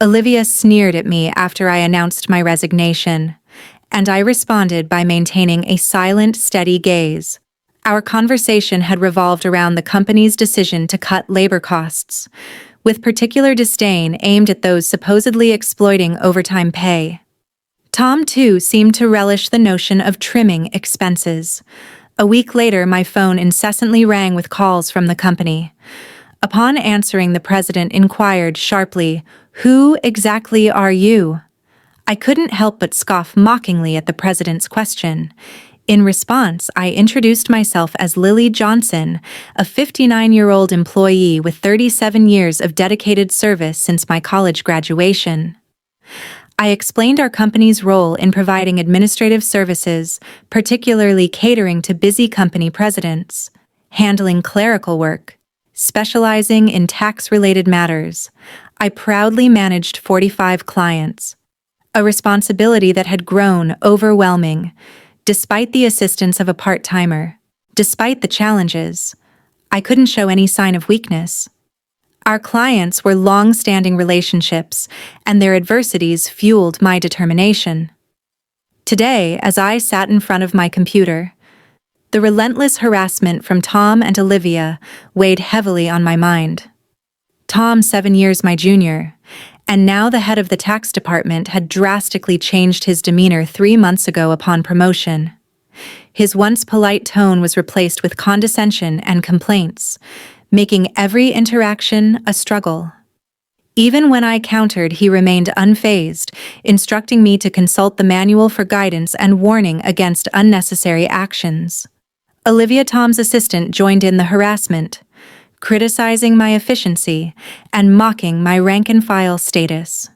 Olivia sneered at me after I announced my resignation, and I responded by maintaining a silent, steady gaze. Our conversation had revolved around the company's decision to cut labor costs, with particular disdain aimed at those supposedly exploiting overtime pay. Tom, too, seemed to relish the notion of trimming expenses. A week later, my phone incessantly rang with calls from the company. Upon answering, the president inquired sharply, "Who exactly are you?" I couldn't help but scoff mockingly at the president's question. In response, I introduced myself as Lily Johnson, a 59-year-old employee with 37 years of dedicated service since my college graduation. I explained our company's role in providing administrative services, particularly catering to busy company presidents, handling clerical work, specializing in tax-related matters. I proudly managed 45 clients, a responsibility that had grown overwhelming, despite the assistance of a part-timer. Despite the challenges, I couldn't show any sign of weakness. Our clients were long-standing relationships, and their adversities fueled my determination. Today, as I sat in front of my computer, the relentless harassment from Tom and Olivia weighed heavily on my mind. Tom, 7 years my junior, and now the head of the tax department, had drastically changed his demeanor 3 months ago upon promotion. His once polite tone was replaced with condescension and complaints, making every interaction a struggle. Even when I countered, he remained unfazed, instructing me to consult the manual for guidance and warning against unnecessary actions. Olivia, Tom's assistant, joined in the harassment, criticizing my efficiency and mocking my rank-and-file status.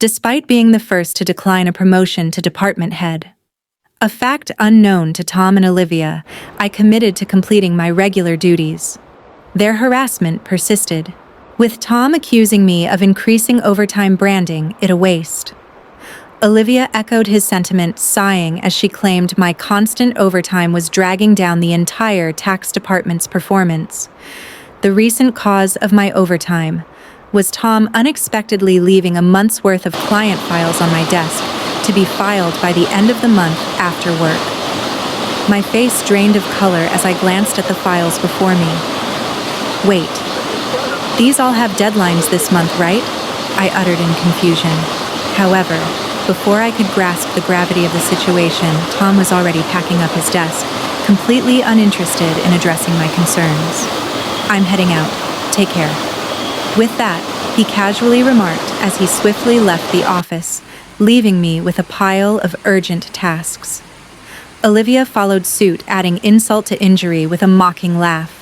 Despite being the first to decline a promotion to department head, a fact unknown to Tom and Olivia, I committed to completing my regular duties. Their harassment persisted, with Tom accusing me of increasing overtime, branding it a waste. Olivia echoed his sentiment, sighing as she claimed my constant overtime was dragging down the entire tax department's performance. The recent cause of my overtime was Tom unexpectedly leaving a month's worth of client files on my desk to be filed by the end of the month after work. My face drained of color as I glanced at the files before me. "Wait, these all have deadlines this month, right?" I uttered in confusion. However, before I could grasp the gravity of the situation, Tom was already packing up his desk, completely uninterested in addressing my concerns. "I'm heading out. Take care." With that, he casually remarked as he swiftly left the office, leaving me with a pile of urgent tasks. Olivia followed suit, adding insult to injury with a mocking laugh.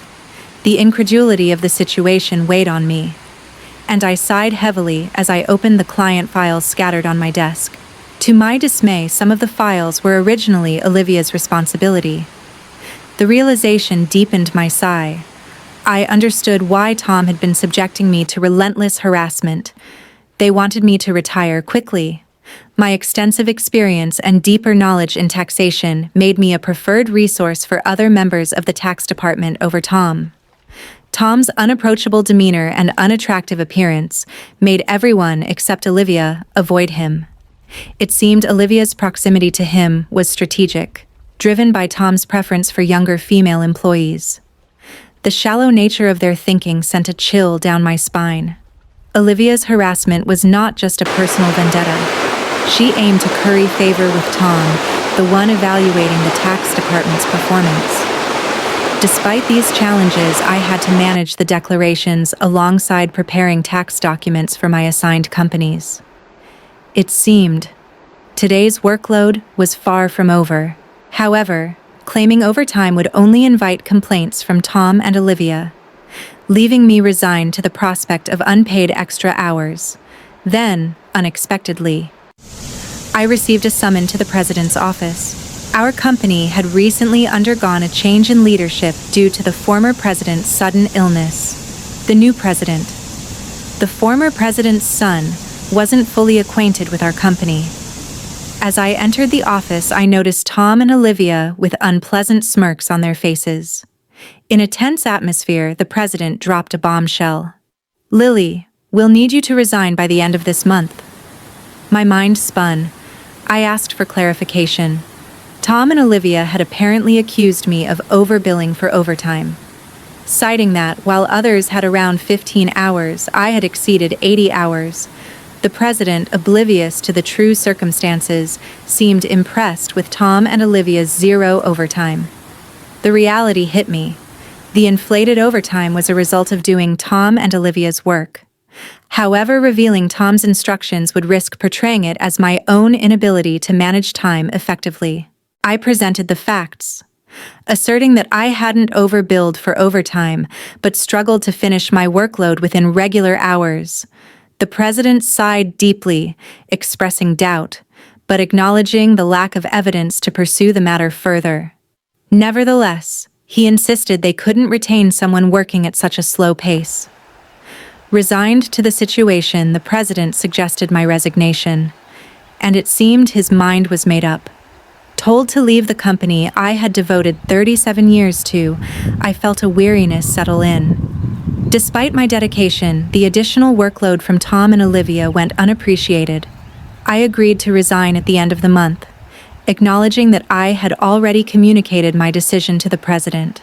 The incredulity of the situation weighed on me, and I sighed heavily as I opened the client files scattered on my desk. To my dismay, some of the files were originally Olivia's responsibility. The realization deepened my sigh. I understood why Tom had been subjecting me to relentless harassment. They wanted me to retire quickly. My extensive experience and deeper knowledge in taxation made me a preferred resource for other members of the tax department over Tom. Tom's unapproachable demeanor and unattractive appearance made everyone except Olivia avoid him. It seemed Olivia's proximity to him was strategic, driven by Tom's preference for younger female employees. The shallow nature of their thinking sent a chill down my spine. Olivia's harassment was not just a personal vendetta. She aimed to curry favor with Tom, the one evaluating the tax department's performance. Despite these challenges, I had to manage the declarations alongside preparing tax documents for my assigned companies. It seemed today's workload was far from over. However, claiming overtime would only invite complaints from Tom and Olivia, leaving me resigned to the prospect of unpaid extra hours. Then, unexpectedly, I received a summons to the president's office. Our company had recently undergone a change in leadership due to the former president's sudden illness. The new president, the former president's son, wasn't fully acquainted with our company. As I entered the office, I noticed Tom and Olivia with unpleasant smirks on their faces. In a tense atmosphere, the president dropped a bombshell. "Lily, We'll need you to resign by the end of this month." My mind spun. I asked for clarification. Tom and Olivia had apparently accused me of overbilling for overtime, citing that while others had around 15 hours, I had exceeded 80 hours. The president, oblivious to the true circumstances, seemed impressed with Tom and Olivia's zero overtime. The reality hit me. The inflated overtime was a result of doing Tom and Olivia's work. However, revealing Tom's instructions would risk portraying it as my own inability to manage time effectively. I presented the facts, asserting that I hadn't overbilled for overtime, but struggled to finish my workload within regular hours. The president sighed deeply, expressing doubt, but acknowledging the lack of evidence to pursue the matter further. Nevertheless, he insisted they couldn't retain someone working at such a slow pace. Resigned to the situation, the president suggested my resignation, and it seemed his mind was made up. Told to leave the company I had devoted 37 years to, I felt a weariness settle in. Despite my dedication, the additional workload from Tom and Olivia went unappreciated. I agreed to resign at the end of the month, acknowledging that I had already communicated my decision to the president.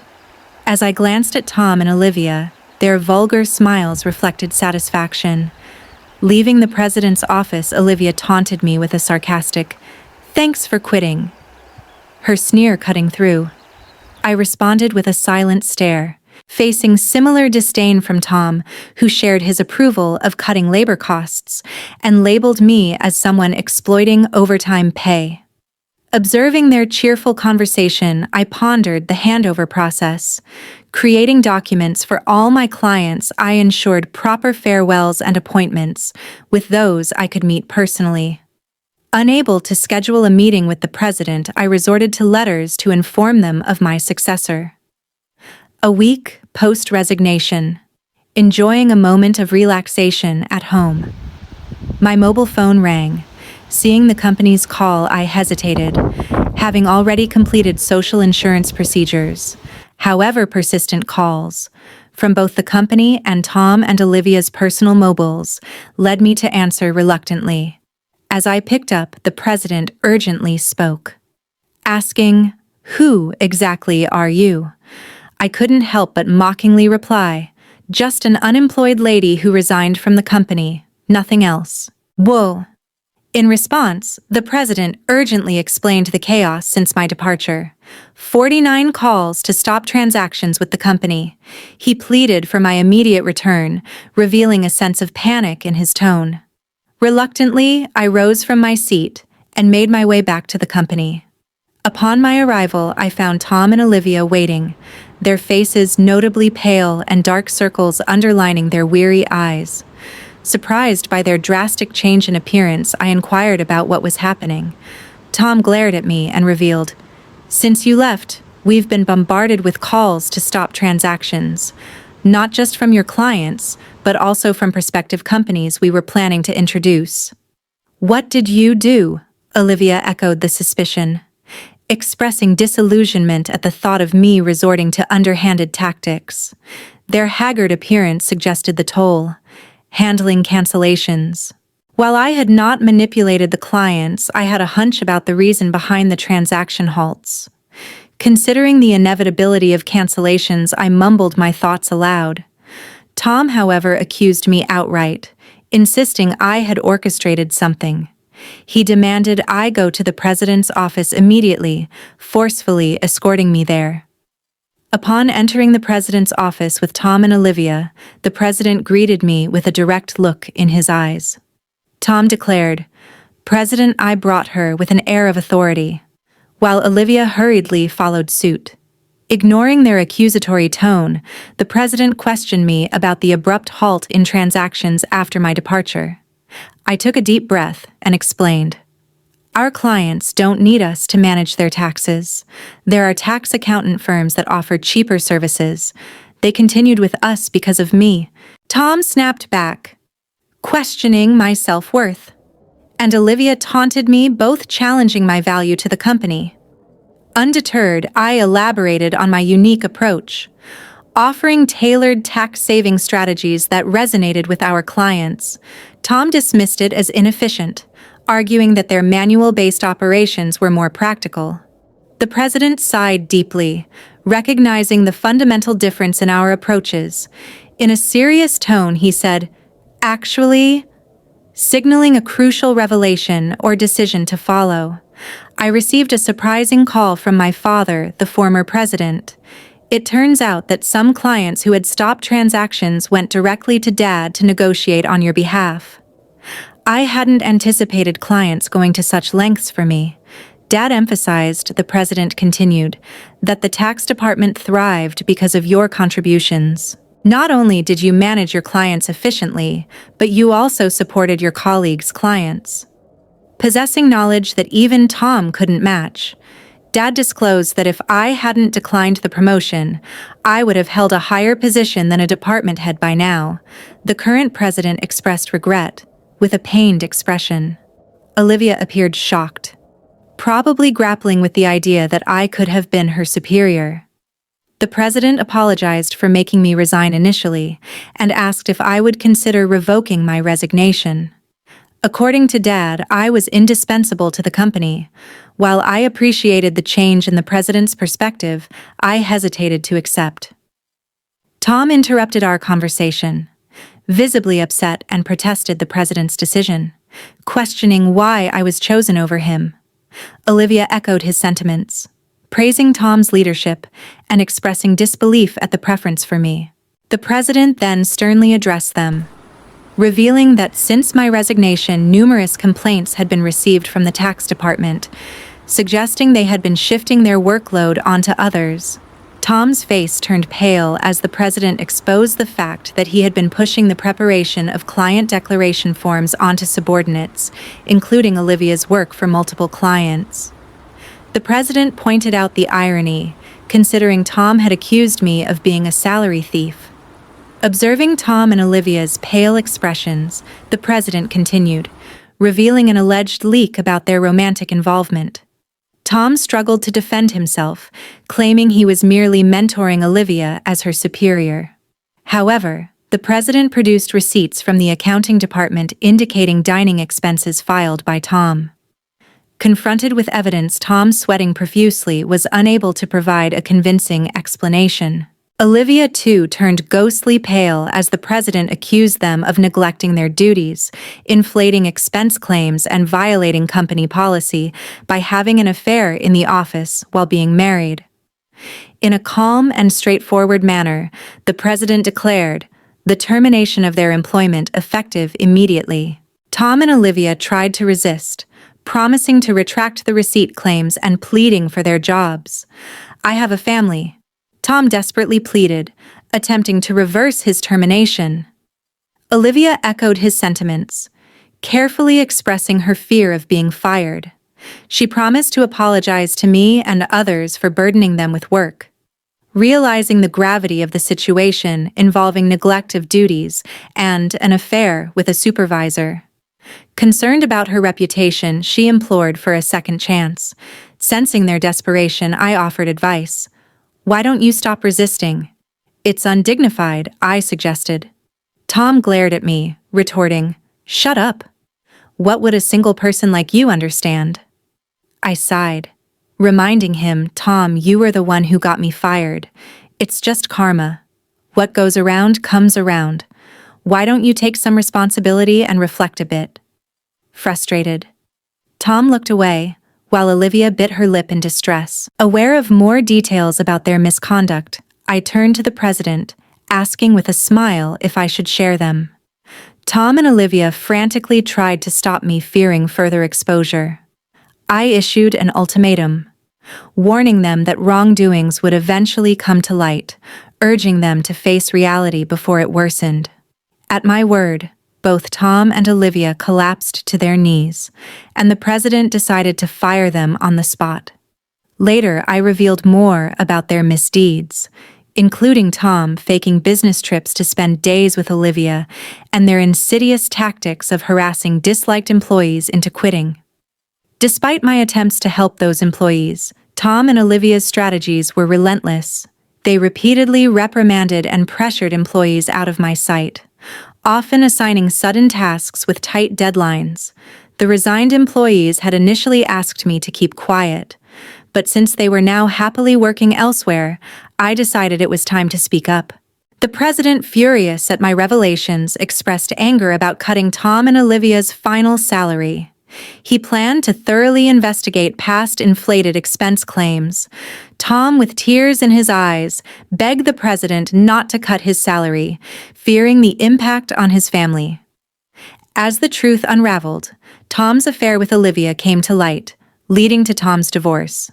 As I glanced at Tom and Olivia, their vulgar smiles reflected satisfaction. Leaving the president's office, Olivia taunted me with a sarcastic, "Thanks for quitting," her sneer cutting through. I responded with a silent stare, facing similar disdain from Tom, who shared his approval of cutting labor costs and labeled me as someone exploiting overtime pay. Observing their cheerful conversation, I pondered the handover process. Creating documents for all my clients, I ensured proper farewells and appointments, with those I could meet personally. Unable to schedule a meeting with the president, I resorted to letters to inform them of my successor. A week post-resignation, enjoying a moment of relaxation at home. My mobile phone rang. Seeing the company's call, I hesitated, having already completed social insurance procedures. However, persistent calls from both the company and Tom and Olivia's personal mobiles led me to answer reluctantly. As I picked up, the president urgently spoke, asking, "Who exactly are you?" I couldn't help but mockingly reply, "Just an unemployed lady who resigned from the company, nothing else." Whoa. In response, the president urgently explained the chaos since my departure. 49 calls to stop transactions with the company. He pleaded for my immediate return, revealing a sense of panic in his tone. Reluctantly, I rose from my seat and made my way back to the company. Upon my arrival, I found Tom and Olivia waiting, their faces notably pale and dark circles underlining their weary eyes. Surprised by their drastic change in appearance, I inquired about what was happening. Tom glared at me and revealed, "Since you left, we've been bombarded with calls to stop transactions, not just from your clients, but also from prospective companies we were planning to introduce." "What did you do?" Olivia echoed the suspicion, expressing disillusionment at the thought of me resorting to underhanded tactics. Their haggard appearance suggested the toll. Handling cancellations. While I had not manipulated the clients, I had a hunch about the reason behind the transaction halts. Considering the inevitability of cancellations, I mumbled my thoughts aloud. Tom, however, accused me outright, insisting I had orchestrated something. He demanded I go to the president's office immediately, forcefully escorting me there. Upon entering the president's office with Tom and Olivia, the president greeted me with a direct look in his eyes. Tom declared, "President, I brought her," with an air of authority, while Olivia hurriedly followed suit. Ignoring their accusatory tone, the president questioned me about the abrupt halt in transactions after my departure. I took a deep breath and explained, "Our clients don't need us to manage their taxes. There are tax accountant firms that offer cheaper services. They continued with us because of me." Tom snapped back, questioning my self-worth, and Olivia taunted me, both challenging my value to the company. Undeterred, I elaborated on my unique approach, offering tailored tax-saving strategies that resonated with our clients. Tom dismissed it as inefficient, arguing that their manual-based operations were more practical. The president sighed deeply, recognizing the fundamental difference in our approaches. In a serious tone, he said, "Actually," signaling a crucial revelation or decision to follow. I received a surprising call from my father, the former president. It turns out that some clients who had stopped transactions went directly to Dad to negotiate on your behalf. I hadn't anticipated clients going to such lengths for me. Dad emphasized, the president continued, that the tax department thrived because of your contributions. Not only did you manage your clients efficiently, but you also supported your colleagues' clients, possessing knowledge that even Tom couldn't match. Dad disclosed that if I hadn't declined the promotion, I would have held a higher position than a department head by now. The current president expressed regret, with a pained expression. Olivia appeared shocked, probably grappling with the idea that I could have been her superior. The president apologized for making me resign initially and asked if I would consider revoking my resignation. According to Dad, I was indispensable to the company. While I appreciated the change in the president's perspective, I hesitated to accept. Tom interrupted our conversation, visibly upset, and protested the president's decision, questioning why I was chosen over him. Olivia echoed his sentiments, praising Tom's leadership and expressing disbelief at the preference for me. The president then sternly addressed them, revealing that since my resignation, numerous complaints had been received from the tax department, suggesting they had been shifting their workload onto others. Tom's face turned pale as the president exposed the fact that he had been pushing the preparation of client declaration forms onto subordinates, including Olivia's work for multiple clients. The president pointed out the irony, considering Tom had accused me of being a salary thief. Observing Tom and Olivia's pale expressions, the president continued, revealing an alleged leak about their romantic involvement. Tom struggled to defend himself, claiming he was merely mentoring Olivia as her superior. However, the president produced receipts from the accounting department indicating dining expenses filed by Tom. Confronted with evidence, Tom, sweating profusely, was unable to provide a convincing explanation. Olivia, too, turned ghostly pale as the president accused them of neglecting their duties, inflating expense claims, and violating company policy by having an affair in the office while being married. In a calm and straightforward manner, the president declared the termination of their employment effective immediately. Tom and Olivia tried to resist, promising to retract the receipt claims and pleading for their jobs. "I have a family," Tom desperately pleaded, attempting to reverse his termination. Olivia echoed his sentiments, carefully expressing her fear of being fired. She promised to apologize to me and others for burdening them with work. Realizing the gravity of the situation involving neglect of duties and an affair with a supervisor, concerned about her reputation, she implored for a second chance. Sensing their desperation, I offered advice. "Why don't you stop resisting? It's undignified," I suggested. Tom glared at me, retorting, "Shut up. What would a single person like you understand?" I sighed, reminding him, "Tom, you were the one who got me fired. It's just karma. What goes around comes around. Why don't you take some responsibility and reflect a bit?" Frustrated, Tom looked away, while Olivia bit her lip in distress. Aware of more details about their misconduct, I turned to the president, asking with a smile if I should share them. Tom and Olivia frantically tried to stop me, fearing further exposure. I issued an ultimatum, warning them that wrongdoings would eventually come to light, urging them to face reality before it worsened. At my word, both Tom and Olivia collapsed to their knees, and the president decided to fire them on the spot. Later, I revealed more about their misdeeds, including Tom faking business trips to spend days with Olivia and their insidious tactics of harassing disliked employees into quitting. Despite my attempts to help those employees, Tom and Olivia's strategies were relentless, They repeatedly reprimanded and pressured employees out of my sight, often assigning sudden tasks with tight deadlines. The resigned employees had initially asked me to keep quiet, but since they were now happily working elsewhere, I decided it was time to speak up. The president, furious at my revelations, expressed anger about cutting Tom and Olivia's final salary. He planned to thoroughly investigate past inflated expense claims. Tom, with tears in his eyes, begged the president not to cut his salary, fearing the impact on his family. As the truth unraveled, Tom's affair with Olivia came to light, leading to Tom's divorce.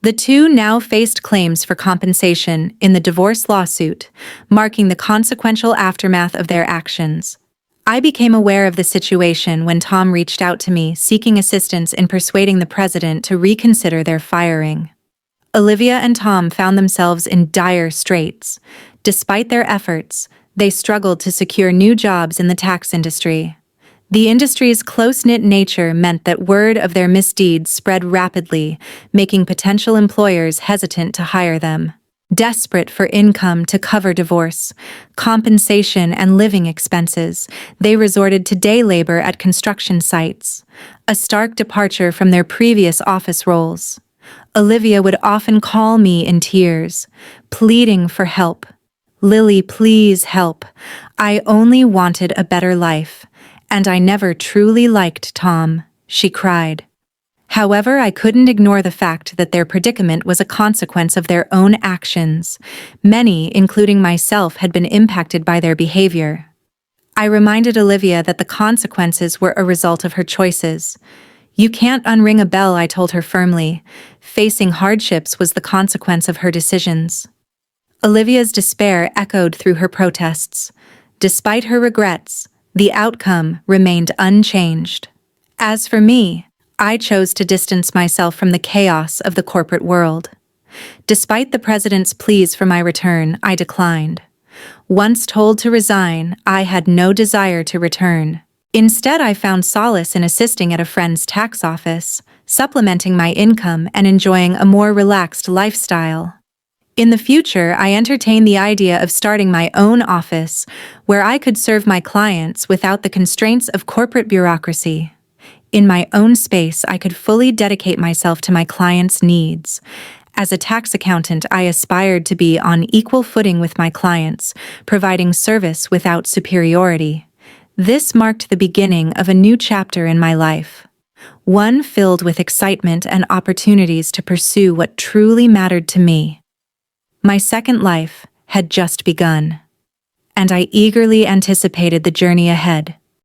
The two now faced claims for compensation in the divorce lawsuit, marking the consequential aftermath of their actions. I became aware of the situation when Tom reached out to me, seeking assistance in persuading the president to reconsider their firing. Olivia and Tom found themselves in dire straits. Despite their efforts, they struggled to secure new jobs in the tax industry. The industry's close-knit nature meant that word of their misdeeds spread rapidly, making potential employers hesitant to hire them. Desperate for income to cover divorce, compensation, and living expenses, they resorted to day labor at construction sites, a stark departure from their previous office roles. Olivia would often call me in tears, pleading for help. "Lily, please help. I only wanted a better life, and I never truly liked Tom," she cried. However, I couldn't ignore the fact that their predicament was a consequence of their own actions. Many, including myself, had been impacted by their behavior. I reminded Olivia that the consequences were a result of her choices. "You can't unring a bell," I told her firmly. Facing hardships was the consequence of her decisions. Olivia's despair echoed through her protests. Despite her regrets, the outcome remained unchanged. As for me, I chose to distance myself from the chaos of the corporate world. Despite the president's pleas for my return, I declined. Once told to resign, I had no desire to return. Instead, I found solace in assisting at a friend's tax office, supplementing my income and enjoying a more relaxed lifestyle. In the future, I entertained the idea of starting my own office, where I could serve my clients without the constraints of corporate bureaucracy. In my own space, I could fully dedicate myself to my clients' needs. As a tax accountant, I aspired to be on equal footing with my clients, providing service without superiority. This marked the beginning of a new chapter in my life, one filled with excitement and opportunities to pursue what truly mattered to me. My second life had just begun, and I eagerly anticipated the journey ahead.